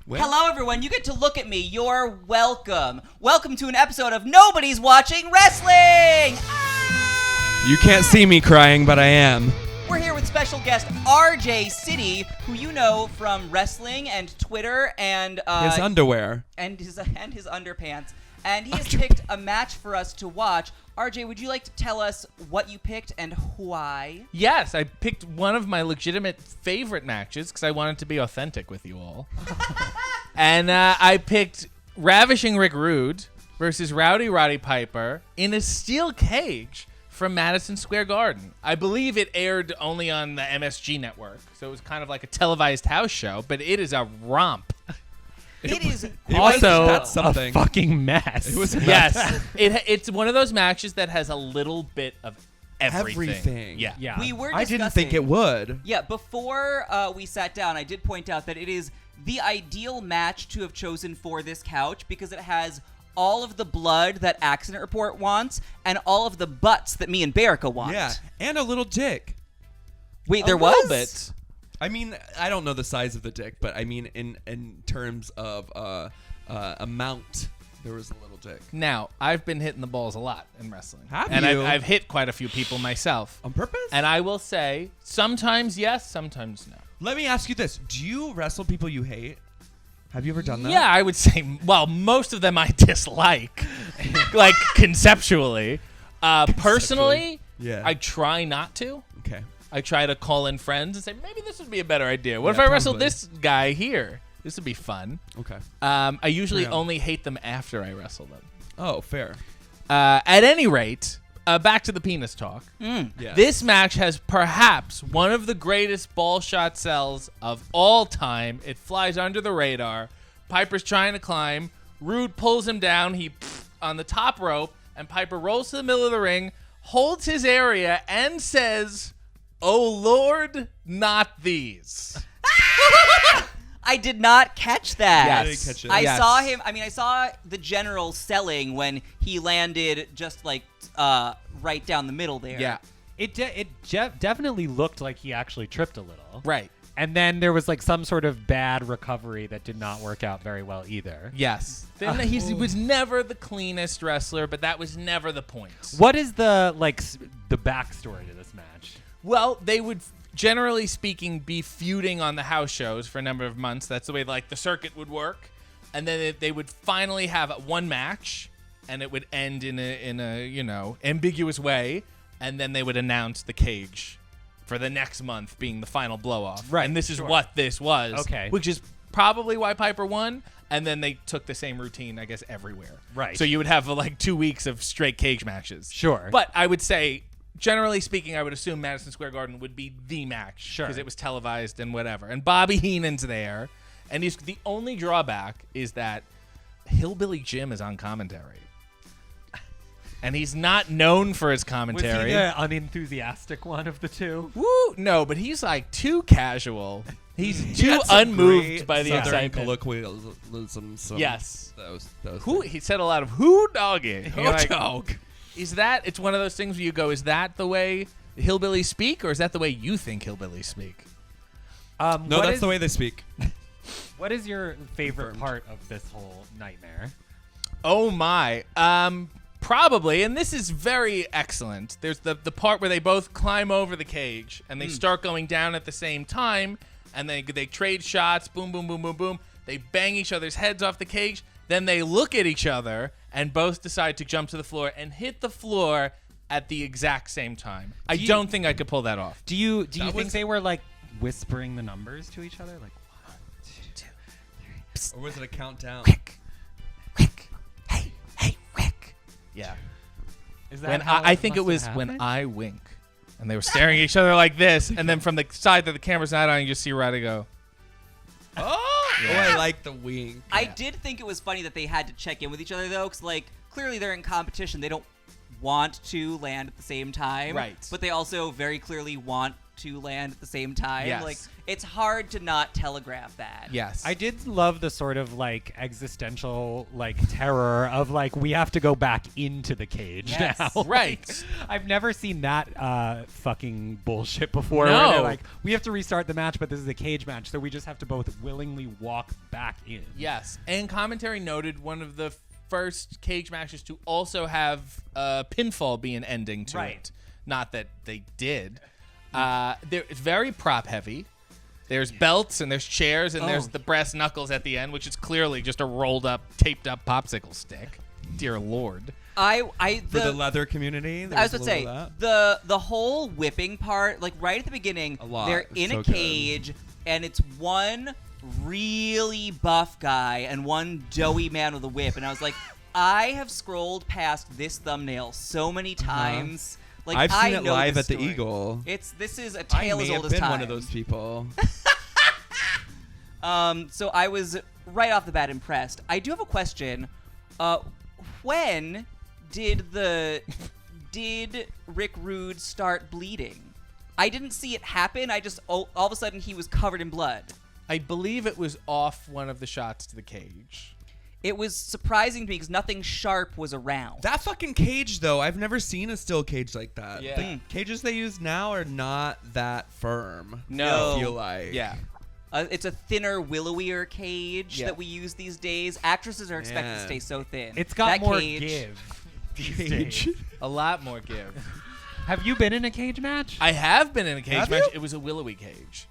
Well, hello, everyone. You get to look at me. You're welcome. Welcome to an episode of Nobody's Watching Wrestling. you can't see me crying, but I am. We're here with special guest RJ City, who you know from wrestling and Twitter and His underwear. and his underpants. And he has picked a match for us to watch. RJ, would you like to tell us what you picked and why? Yes, I picked one of my legitimate favorite matches because I wanted to be authentic with you all. And I picked Ravishing Rick Rude versus Roddy Piper in a steel cage from Madison Square Garden. I believe it aired only on the MSG network, so it was kind of like a televised house show, but it is a romp. It is Also, That's something. a fucking mess. It was a Yes, it's one of those matches that has a little bit of everything. Yeah. Yeah. We were I discussing, didn't think it would. Yeah, before we sat down, I did point out that it is the ideal match to have chosen for this couch because it has all of the blood that Accident Report wants and all of the butts that me and Berica want. Yeah, and a little dick. Wait, there A little was? bit. I mean, I don't know the size of the dick, but I mean, in terms of amount, there was a little dick. Now, I've been hitting the balls a lot in wrestling. Have and you? I've hit quite a few people myself. On purpose? And I will say, sometimes yes, sometimes no. Let me ask you this. Do you wrestle people you hate? Have you ever done that? Yeah, I would say, well, most of them I dislike, like conceptually. Personally, Yeah. I try not to. Okay. I try to call in friends and say, maybe this would be a better idea. What Yeah, if I wrestled probably. this guy here? This would be fun. Okay. I usually Yeah. only hate them after I wrestle them. Oh, fair. At any rate, back to the penis talk. Yeah. This match has perhaps one of the greatest ball shot sells of all time. It flies under the radar. Piper's trying to climb. Rude pulls him down. He on the top rope, and Piper rolls to the middle of the ring, holds his area, and says, "Oh Lord, not these." I did not catch that. Yes. I didn't catch it. I Yes. saw him. I mean, I saw the general selling when he landed just like right down the middle there. Yeah, It definitely looked like he actually tripped a little. right. And then there was like some sort of bad recovery that did not work out very well either. Yes. He was never the cleanest wrestler, but that was never the point. What is the the backstory to this match? Well, they would, generally speaking, be feuding on the house shows for a number of months. That's the way the circuit would work. And then they would finally have one match, and it would end in a ambiguous way. And then they would announce the cage for the next month being the final blow-off. Right, And this is sure. what this was. Okay. Which is probably why Piper won. And then they took the same routine, I guess, everywhere. Right. So you would have 2 weeks of straight cage matches. Sure. But I would say, generally speaking, I would assume Madison Square Garden would be the match. Sure. Because it was televised and whatever. And Bobby Heenan's there. And the only drawback is that Hillbilly Jim is on commentary. And he's not known for his Was commentary. he the unenthusiastic one of the two? Woo! No, but he's too casual. He's He too had some unmoved great by the Southern excitement. colloquialism. Yes. That was Who he said a lot of "who doggy." You're like, dog. is that? It's one of those things where you go, is that the way hillbillies speak, or is that the way you think hillbillies speak? No, that's the way they speak. What is your favorite Confirmed. part of this whole nightmare? Oh my. Probably, and this is very excellent. There's the part where they both climb over the cage and they start going down at the same time, and they trade shots, boom, boom, boom, boom, boom. They bang each other's heads off the cage. Then they look at each other and both decide to jump to the floor and hit the floor at the exact same time. I don't think I could pull that off. Do you That think was- they were like whispering the numbers to each other, like 1, 2, 3? Or was it a countdown? Rick, hey, Rick. Yeah. Is that When how I think it must have was when happened? I wink, and they were staring at each other like this, and then from the side that the camera's not on, you just see Roddy go. Oh, I like the wink. I did think it was funny that they had to check in with each other though, because clearly they're in competition. They don't want to land at the same time, Right. But they also very clearly want two land at the same time. Yes. Like, it's hard to not telegraph that. Yes. I did love the sort of like existential like terror of like we have to go back into the cage Yes. now. Right. Like, I've never seen that fucking bullshit before. No. Where they're like, we have to restart the match, but this is a cage match, so we just have to both willingly walk back in. Yes. And commentary noted one of the first cage matches to also have pinfall be an ending to Right. it. Not that they did. It's very prop heavy. There's belts and there's chairs and there's the brass knuckles at the end, which is clearly just a rolled up, taped up popsicle stick. Dear Lord. For the leather community, I was about to say the whole whipping part, like right at the beginning, A lot. they're It's in so a good. cage, and it's one really buff guy and one doughy man with a whip, and I was like, I have scrolled past this thumbnail so many times. Like I've I seen it know live this at the story. Eagle. This is a I tale may as have old as been time. one of those people. So I was right off the bat impressed. I do have a question. When did Rick Rude start bleeding? I didn't see it happen. I just all of a sudden he was covered in blood. I believe it was off one of the shots to the cage. It was surprising to me because nothing sharp was around. That fucking cage, though, I've never seen a still cage like that. Yeah. The cages they use now are not that firm. No. I feel like. Yeah. It's a thinner, willowier cage Yeah. that we use these days. Actresses are expected to Yeah. stay so thin. It's got that more cage, give. these Cage. days. A lot more give. Have you been in a cage match? I have been in a cage Have match. you? It was a willowy cage.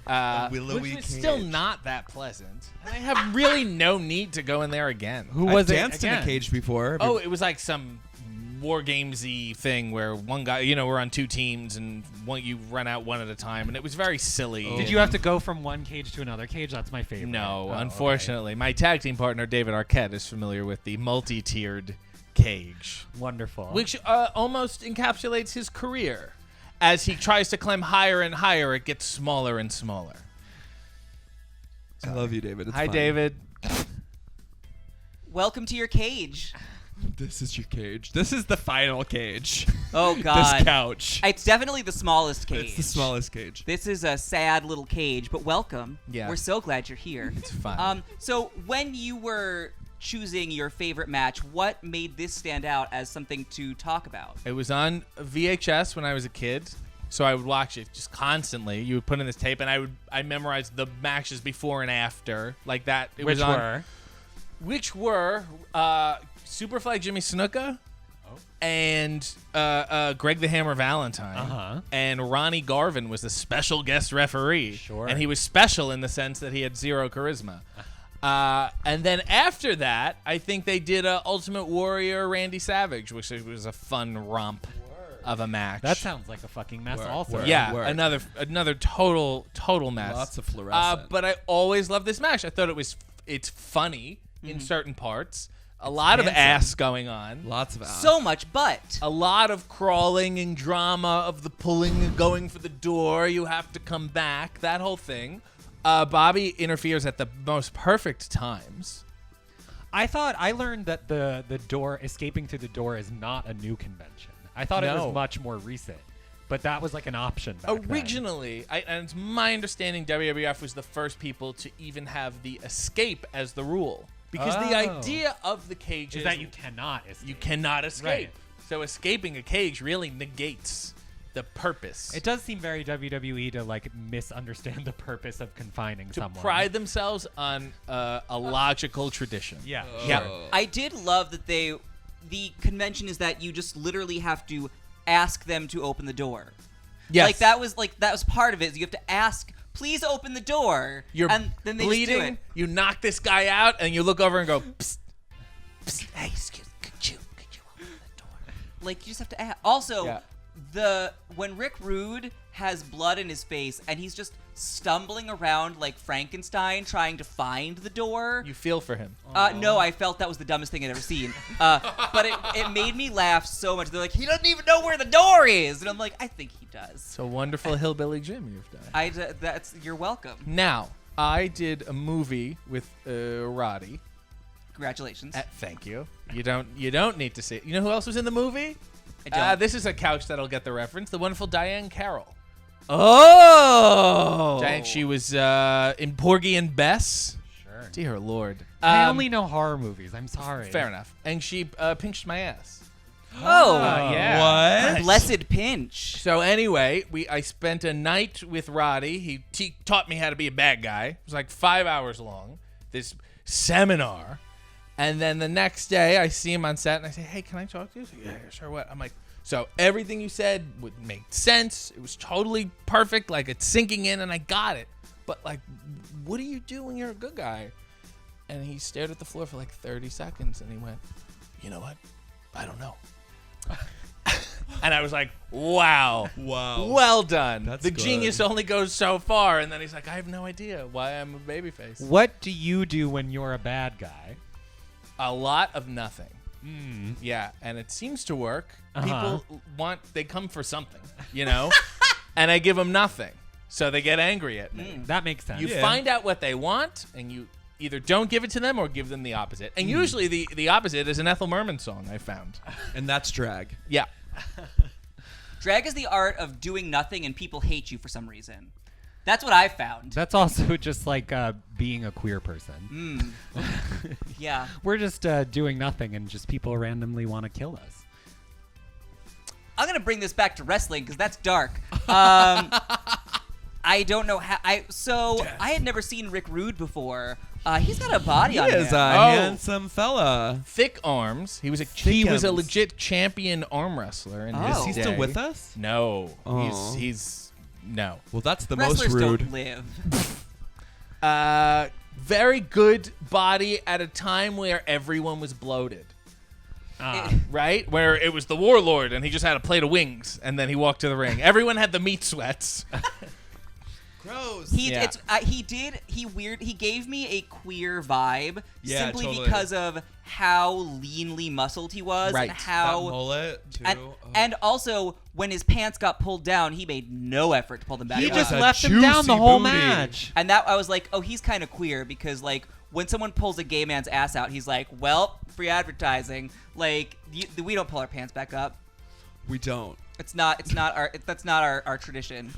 willowy which was cage. still not that pleasant. And I have really no need to go in there again. Who I've was it danced in a again? cage before. Oh, it was like some war gamesy thing where one guy, we're on two teams and you run out one at a time, and it was very silly. Did you have to go from one cage to another cage? That's my favorite. No, Oh, okay. unfortunately. My tag team partner, David Arquette, is familiar with the multi-tiered cage, Wonderful. which almost encapsulates his career. As he tries to climb higher and higher, it gets smaller and smaller. I love you, David. It's Hi, fine. David. Welcome to your cage. This is your cage. This is the final cage. Oh God. This couch. It's definitely the smallest cage. It's the smallest cage. This is a sad little cage, but welcome. Yeah. We're so glad you're here. It's fun. So when you were choosing your favorite match, what made this stand out as something to talk about? It was on VHS when I was a kid, so I would watch it just constantly. You would put in this tape, and I memorized the matches before and after, like that. It Which was on, were? Which were Superfly Jimmy Snuka and Greg the Hammer Valentine. Uh-huh. And Ronnie Garvin was the special guest referee. Sure. And he was special in the sense that he had zero charisma. And then after that, I think they did Ultimate Warrior Randy Savage, which was a fun romp of a match. That sounds like a fucking mess. Word, Also, word. Yeah, Word. another total mess. Lots of fluorescent. But I always loved this match. I thought it's funny in certain parts. A lot of handsome. ass going on. Lots of ass. So much butt. A lot of crawling and drama of the pulling and going for the door. You have to come back. That whole thing. Bobby interferes at the most perfect times. I learned that the door escaping through the door is not a new convention. I thought it No. was much more recent, but that was like an option back then. Originally, and it's my understanding, WWF was the first people to even have the escape as the rule. Because the Oh. idea of the cage is that you cannot escape. You cannot escape. Right. So escaping a cage really negates the purpose. It does seem very WWE to like misunderstand the purpose of confining to someone. pride themselves on a logical tradition. Yeah. Yeah. I did love that the convention is that you just literally have to ask them to open the door. Yes. That was part of it. Is you have to ask, please open the door. You're and then they bleeding. just do it. You knock this guy out, and you look over and go, psst, psst, hey, excuse, could you open the door? Like you just have to ask. Also, Yeah. when Rick Rude has blood in his face and he's just stumbling around like Frankenstein trying to find the door. You feel for him. No, I felt that was the dumbest thing I'd ever seen. But it made me laugh so much. They're like, he doesn't even know where the door is, and I'm like, I think he does. It's a wonderful hillbilly Jim you've done. You're welcome. Now, I did a movie with Roddy. Congratulations. Thank you. You don't need to see it. You know who else was in the movie? I don't. This is a couch that'll get the reference. The wonderful Diane Carroll. Oh. And she was in Porgy and Bess. Sure. Dear Lord. I only know horror movies. I'm sorry. Fair enough. And she pinched my ass. Oh. Yeah. What? Blessed pinch. So anyway, I spent a night with Roddy. He taught me how to be a bad guy. It was like 5 hours long, this seminar. And then the next day, I see him on set, and I say, hey, can I talk to you? He's like, yeah, sure, what? I'm like, so everything you said would make sense. It was totally perfect. Like, it's sinking in, and I got it. But, like, what do you do when you're a good guy? And he stared at the floor for like 30 seconds, and he went, you know what? I don't know. And I was like, wow. Well done. That's the good. genius only goes so far. And then he's like, I have no idea why I'm a babyface. What do you do when you're a bad guy? A lot of nothing. Yeah, and it seems to work. People they come for something, you know? And I give them nothing. So they get angry at me. That makes sense. You find out what they want, and you either don't give it to them or give them the opposite. And usually the opposite is an Ethel Merman song, I found. And that's drag. Yeah. Drag is the art of doing nothing and people hate you for some reason. That's what I found. That's also just like being a queer person. Yeah. We're just doing nothing, and just people randomly want to kill us. I'm going to bring this back to wrestling because that's dark. I don't know how. I had never seen Rick Rude before. He's got a body on He is him. a handsome fella. Thick arms. He was a Thickums. legit champion arm wrestler. In his Is he still day. with us? No. Oh. He's no. Well, that's the Wrestlers most rude. don't live. Very good body at a time where everyone was bloated. Right? Where it was the warlord and he just had a plate of wings and then he walked to the ring. Everyone had the meat sweats. Gross. He Yeah. he gave me a queer vibe Yeah, simply totally. because of how leanly muscled he was Right. and That how mullet, too. and also when his pants got pulled down, he made no effort to pull them back He up. just a left him down the juicy whole booty. match. And that I was like, oh, he's kind of queer because like when someone pulls a gay man's ass out, he's like, well, free advertising. Like we don't pull our pants back up. We don't. That's not our tradition.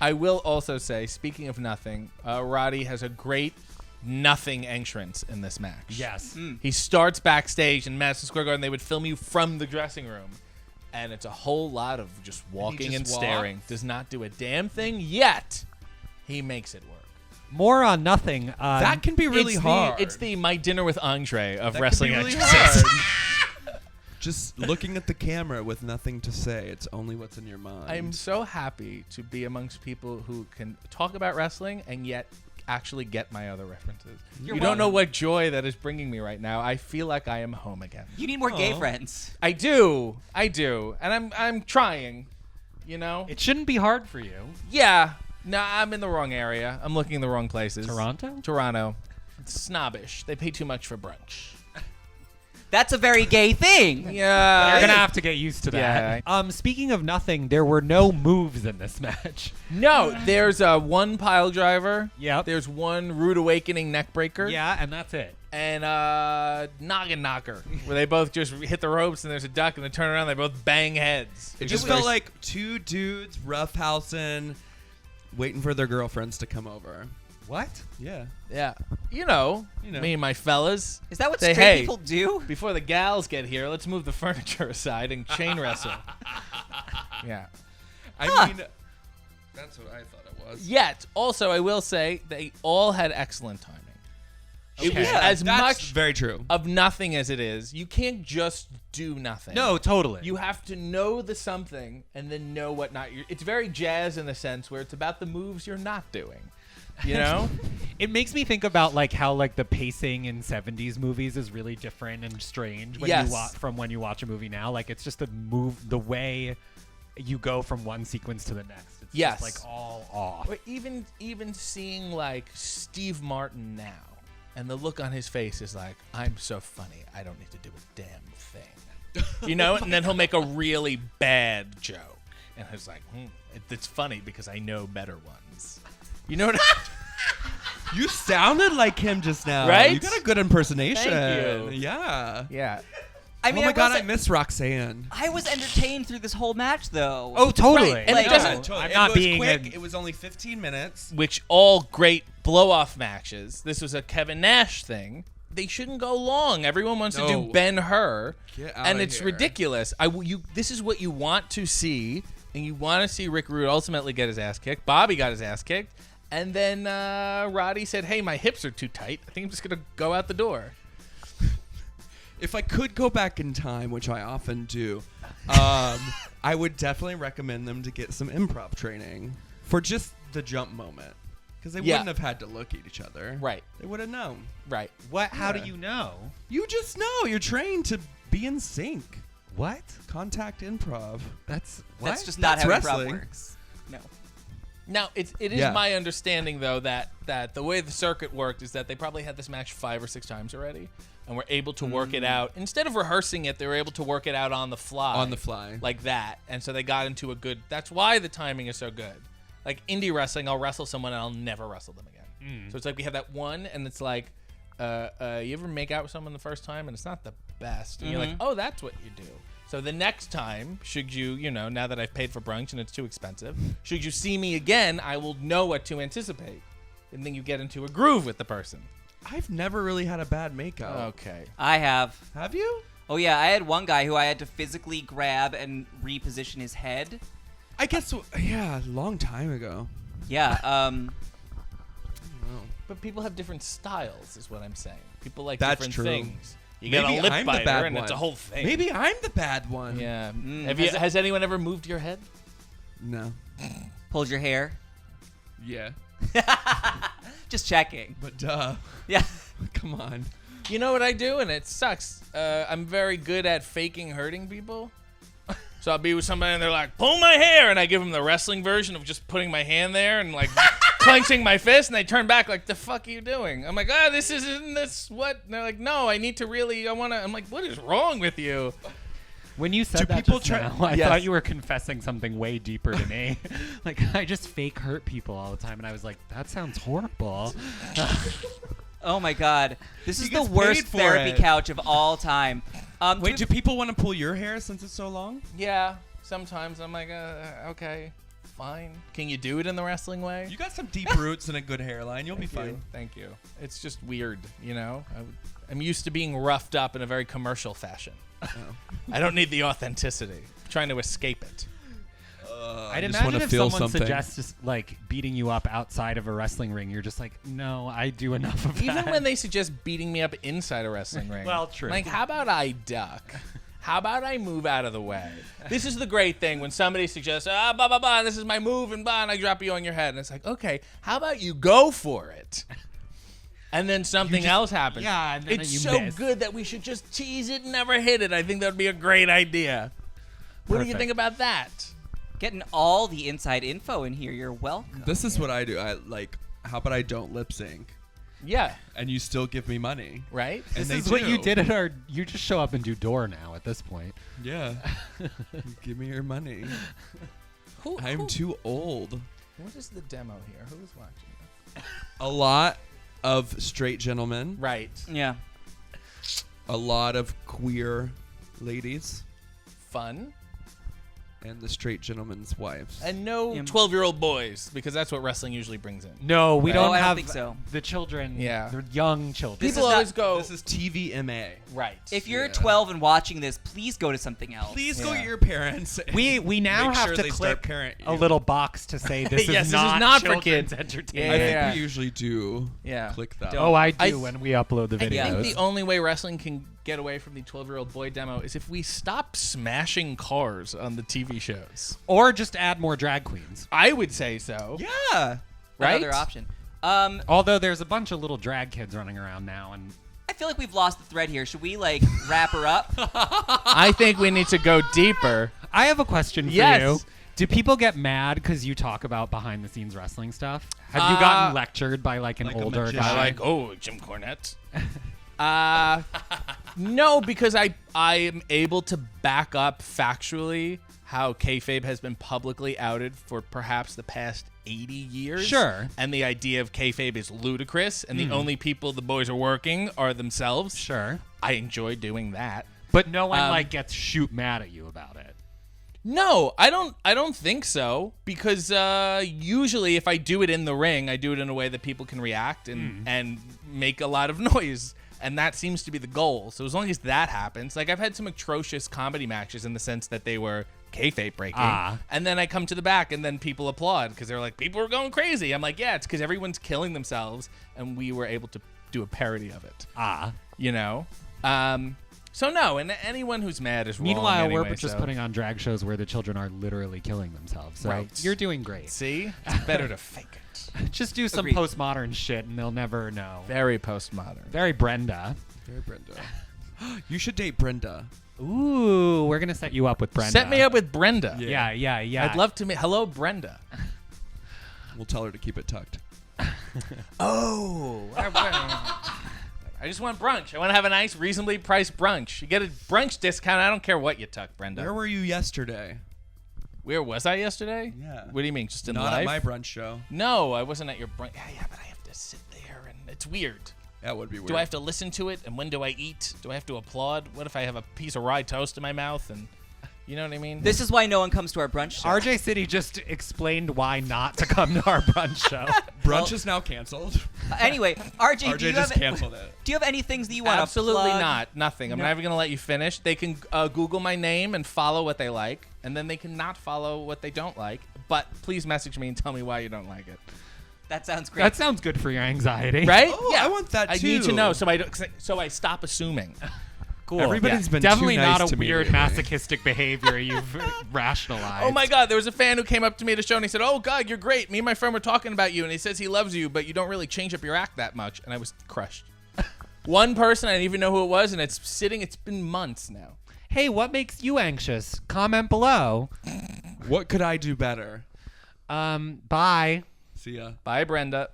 I will also say, speaking of nothing, Roddy has a great nothing entrance in this match. Yes. He starts backstage in Madison Square Garden. They would film you from the dressing room. And it's a whole lot of just walking just and staring. Does not do a damn thing, yet he makes it work. More on nothing. That can be really it's hard. It's the My Dinner with Andre of That wrestling can be really entrances. hard. Just looking at the camera with nothing to say. It's only what's in your mind. I'm so happy to be amongst people who can talk about wrestling and yet actually get my other references. You're You don't know welcome. what joy that is bringing me right now. I feel like I am home again. You need more gay Aw. friends. I do, and I'm trying. You know? it shouldn't be hard for you. Yeah. No, I'm in the wrong area. I'm looking in the wrong places. Toronto? It's snobbish. They pay too much for brunch. That's a very gay thing. Yeah. You're gonna have to get used to that. Speaking of nothing, there were no moves in this match. No, there's one pile driver. Yep. There's one rude awakening neck breaker. Yeah, and that's it. And noggin knocker, where they both just hit the ropes and there's a duck and they turn around and they both bang heads. It just felt like two dudes roughhousing, waiting for their girlfriends to come over. What? Yeah. Yeah. You know, know. me and my fellas. Is that what Say, straight hey, people do? Before the gals get here, let's move the furniture aside and chain wrestle. Yeah. I mean, that's what I thought it was. Yet, also, I will say they all had excellent timing. It was Yeah, as That's much very true. of nothing as it is. You can't just do nothing. No, totally. You have to know the something and then know what not. It's very jazz in the sense where it's about the moves you're not doing. You know? It makes me think about like how like the pacing in 70s movies is really different and strange when Yes. from when you watch a movie now. Like it's just the way you go from one sequence to the next. It's Yes. just like all off. Or even seeing like Steve Martin now, and the look on his face is like, I'm so funny, I don't need to do a damn thing. You know? And then he'll make a really bad joke. And it's like, it's funny because I know better ones. You know what You sounded like him just now. Right? You got a good impersonation. Thank you. Yeah. Yeah. I mean, oh my God, I was, miss Roxanne. I was entertained through this whole match, though. Oh, totally. Right, and Like, it doesn't, Totally. I'm It not was being quick. a- It was only 15 minutes. which all great blow-off matches. This was a Kevin Nash thing. They shouldn't go long. Everyone wants to No. do Ben-Hur, Get and outta it's here. ridiculous. This is what you want to see, and you want to see Rick Rude ultimately get his ass kicked. Bobby got his ass kicked, and then Roddy said, "Hey, my hips are too tight. I think I'm just gonna go out the door." If I could go back in time, which I often do, I would definitely recommend them to get some improv training for just the jump moment. Because they Yeah. wouldn't have had to look at each other. Right. They would have known. Right. What? How Yeah. do you know? You just know. You're trained to be in sync. What? Contact improv. That's That's just not That's how wrestling. improv works. No. Now, it is Yeah. my understanding, though, that the way the circuit worked is that they probably had this match 5 or 6 times already and were able to work it out. Instead of rehearsing it, they were able to work it out on the fly. On the fly. Like that. And so they got into a good... That's why the timing is so good. Like indie wrestling, I'll wrestle someone and I'll never wrestle them again. So it's like we have that one, and it's like, you ever make out with someone the first time and it's not the best. And you're like, oh, that's what you do. So the next time, should you, now that I've paid for brunch and it's too expensive, should you see me again, I will know what to anticipate. And then you get into a groove with the person. I've never really had a bad makeout. Okay. I have. Have you? Oh, yeah. I had one guy who I had to physically grab and reposition his head. I guess, yeah, a long time ago. Yeah. But people have different styles, is what I'm saying. People like That's different true. things. You Maybe get a lip I'm the biter, bad and one. it's a whole thing. Maybe I'm the bad one. Yeah. Has Has anyone ever moved your head? No. Pulled your hair. Yeah. Just checking. But duh. Yeah. Come on. You know what I do, and it sucks. I'm very good at faking hurting people. So I'll be with somebody, and they're like, "Pull my hair," and I give them the wrestling version of just putting my hand there and like clenching my fist, and they turn back like, "The fuck are you doing?" I'm like, this isn't this what? And they're like, "No, I need to really. I want to." I'm like, "What is wrong with you?" When you said Do that people just try- now, I Yes. thought you were confessing something way deeper to me. Like, I just fake hurt people all the time, and I was like, that sounds horrible. Oh, my God. This is the gets worst paid for therapy it. couch of all time. Wait, do people want to pull your hair since it's so long? Yeah. Sometimes I'm like, okay, fine. Can you do it in the wrestling way? You got some deep roots and a good hairline. You'll be fine. Thank you. It's just weird, I'm used to being roughed up in a very commercial fashion. I don't need the authenticity. I'm trying to escape it. I'd just imagine wanna if feel someone something. suggests like beating you up outside of a wrestling ring, you're just like, no, I do enough of Even that. when they suggest beating me up inside a wrestling ring. Well, true. Like, how about I duck? How about I move out of the way? This is the great thing when somebody suggests, blah, blah, blah, this is my move, and blah, and I drop you on your head. And it's like, okay, how about you go for it? And then something else happens. yeah, and then it's you so miss. good that we should just tease it and never hit it. I think that would be a great idea. What do you Perfect. think about that? Getting all the inside info in here. You're welcome. This is what I do. I like. How about I don't lip sync, Yeah, and you still give me money? right? And This they is what you do. did at our. You just show up and do door now at this point. Yeah. Give me your money. Who, I'm too old. What is the demo here? Who's watching? A lot of straight gentlemen. Right. Yeah. A lot of queer ladies. Fun. And the straight gentleman's wives. And no Yeah. 12-year-old boys, because that's what wrestling usually brings in. No, we Oh, don't I don't have think so. the children. Yeah. the young children. This People is always not- go, This is TVMA. right. If you're Yeah. 12 and watching this, please go to something else. Please go Yeah. get your parents. and We now make have sure to they start click parent a you. little box to say this Yes, is this is not, not for children's kids. entertainment. I think Yeah. we usually do Yeah. click that. Oh, I I do when we upload the I videos. think the only way wrestling can get away from the 12-year-old boy demo is if we stop smashing cars on the TV shows. Or just add more drag queens. I would say so. Yeah. Right? Another option. Although there's a bunch of little drag kids running around now, and I feel like we've lost the thread here. Should we, like, wrap her up? I think we need to go deeper. I have a question for Yes. you. Do people get mad because you talk about behind-the-scenes wrestling stuff? Have you gotten lectured by like an Like a older magician. guy? Like, oh, Jim Cornette. No, because I am able to back up factually how kayfabe has been publicly outed for perhaps the past 80 years. Sure. And the idea of kayfabe is ludicrous, and the only people the boys are working are themselves. Sure. I enjoy doing that. But no one like gets shoot mad at you about it. No, I don't think so, because usually if I do it in the ring, I do it in a way that people can react and make a lot of noise, and that seems to be the goal. So as long as that happens, like I've had some atrocious comedy matches in the sense that they were kayfabe breaking, and then I come to the back and then people applaud because they're like, people are going crazy. I'm like, yeah, it's because everyone's killing themselves, and we were able to do a parody of it. You know. So no, and anyone who's mad is wrong. Meanwhile, anyway, we're just putting on drag shows where the children are literally killing themselves. So Right. you're doing great. See, it's better to fake it. Just do some Agreed. postmodern shit, and they'll never know. Very postmodern. Very Brenda. Very Brenda. You should date Brenda. Ooh, we're gonna set you up with Brenda. Set me up with Brenda. Yeah. I'd love to meet. Hello, Brenda. We'll tell her to keep it tucked. Oh. I just want brunch. I want to have a nice, reasonably priced brunch. You get a brunch discount. I don't care what you tuck, Brenda. Where were you yesterday? Where was I yesterday? Yeah. What do you mean? Just in Not life? at my brunch show. No, I wasn't at your brunch. Yeah, but I have to sit there, and it's weird. That would be weird. Do I have to listen to it? And when do I eat? Do I have to applaud? What if I have a piece of rye toast in my mouth? And you know what I mean? This is why no one comes to our brunch show. RJ City just explained why not to come to our brunch show. Brunch is now canceled. Anyway, RJ, RJ do you just have canceled it. do you have any things that you want to Absolutely plug? not. Nothing. I'm No. not even going to let you finish. They can Google my name and follow what they like, and then they can not follow what they don't like. But please message me and tell me why you don't like it. That sounds great. That sounds good for your anxiety. Right? Oh, I want that I too. need to know so I stop assuming. Cool. Everybody's been definitely too nice not to a me weird lately. masochistic behavior you've rationalized. Oh my God, there was a fan who came up to me at a show and he said, "Oh God, you're great. Me and my friend were talking about you, and he says he loves you, but you don't really change up your act that much." And I was crushed. One person, I didn't even know who it was, and it's been months now. Hey, what makes you anxious? Comment below. What could I do better? Bye. See ya. Bye, Brenda.